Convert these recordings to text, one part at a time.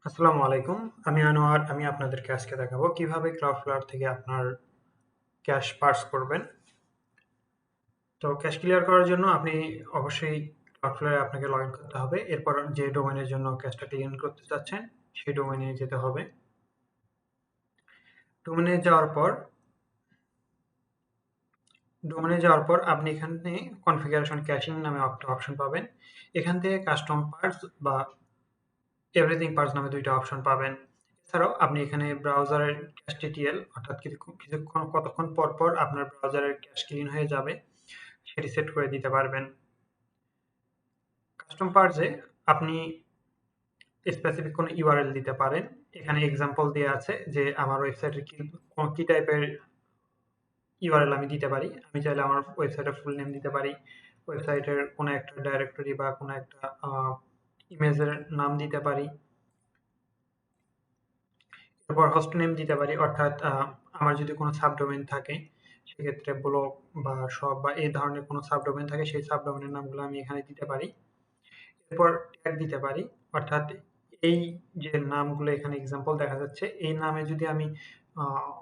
আসসালামু আলাইকুম। আমি আনোয়ার। আমি আপনাদেরকে আজকে দেখাবো কিভাবে Cloudflare থেকে আপনার ক্যাশ পার্স করবেন। তো ক্যাশ ক্লিয়ার করার জন্য আপনি অবশ্যই Cloudflare এ আপনাকে লগইন করতে হবে। এরপর যে ডোমেইনের জন্য ক্যাশটা ক্লিন করতে চাচ্ছেন, সেই ডোমেইনে যেতে হবে। ডোমেইনে যাওয়ার পর আপনি এখানে কনফিগারেশন ক্যাশিং নামে একটা অপশন পাবেন। এখান থেকে কাস্টম পার্স বা এভরিথিং পার্স নামে ২ টা অপশন পাবেন। এছাড়াও আপনি এখানে ব্রাউজারের ক্যাশ অর্থাৎ কতক্ষণ পর, পর আপনার ব্রাউজারের ক্যাশ ক্লিন হয়ে যাবে সেটি সেট করে দিতে পারবেন। কাস্টম পার্সে আপনি স্পেসিফিক কোনো ইউআরএল দিতে পারেন। এখানে এক্সাম্পল দেয়া আছে যে আমার ওয়েবসাইটের কি টাইপের ইউআরএল আমি দিতে পারি। আমি চাইলে আমার ওয়েবসাইটের ফুল নেম দিতে পারি। ওয়েবসাইটের কোনো একটা ডাইরেক্টরি বা কোনো একটা ইমেজের নাম দিতে পারি। এরপর হোস্ট নেম দিতে পারি, অর্থাৎ আমার যদি কোনো সাবডোমেইন থাকে সেক্ষেত্রে ব্লগ বা শপ বা এই ধরনের কোনো সাবডোমেইন থাকে সেই সাবডোমেইনের নামগুলো আমি এখানে দিতে পারি। এরপর ট্যাগ দিতে পারি, অর্থাৎ এই যে নামগুলো এখানে এক্সাম্পল দেখা যাচ্ছে এই নামে যদি আমি আহ,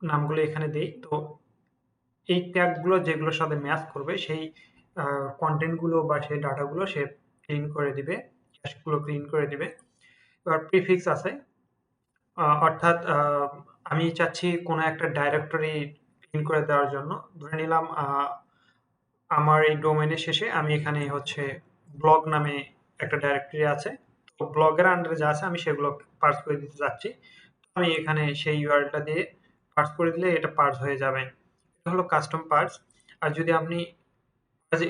নামগুলো এখানে দেই, তো এই ট্যাগগুলো যেগুলোর সাথে ম্যাচ করবে সেই কন্টেন্টগুলো বা সেই ডাটাগুলো সে ক্লিন করে দিবে, ক্যাশগুলো ক্লিন করে দিবে। এবার প্রিফিক্স আছে, অর্থাৎ আমি চাচ্ছি কোনো একটা ডাইরেক্টরি ক্লিন করে দেওয়ার জন্য। ধরে নিলাম আমার এই ডোমেইনের শেষে আমি এখানে হচ্ছে ব্লগ নামে একটা ডাইরেক্টরি আছে। তো ব্লগের আন্ডারে যা আছে আমি সেগুলো পার্স করে দিতে চাচ্ছি। তো আমি এখানে সেই ইউআরএলটা দিয়ে পার্স করে দিলে এটা পার্স হয়ে যাবে। এটা হলো কাস্টম পার্স। আর যদি আপনি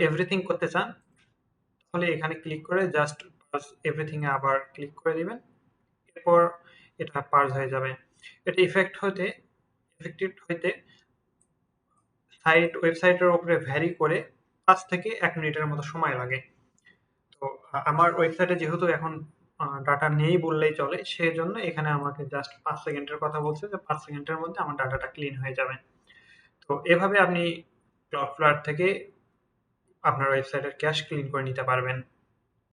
এভরিথিং করতে চান তাহলে এখানে ক্লিক করে জাস্ট পার্স এভরিথিং এ আবার ক্লিক করে দিবেন। এরপর এটা পার্স হয়ে যাবে। এটা ইফেক্টিভ হইতে ওয়েবসাইটের উপরে ভ্যারি করে ৫ থেকে ১ মিনিটের মতো সময় লাগে। তো আমার ওয়েবসাইটে যেহেতু এখন ডাটা নেই বললেই চলে, সেজন্য এখানে আমাকে জাস্ট ৫ সেকেন্ডের কথা বলছে যে ৫ সেকেন্ডের মধ্যে আমার ডাটাটা ক্লিন হয়ে যাবে। তো এভাবে আপনি Cloudflare থেকে আপনার ওয়েবসাইটের ক্যাশ ক্লিন করে নিতে পারবেন।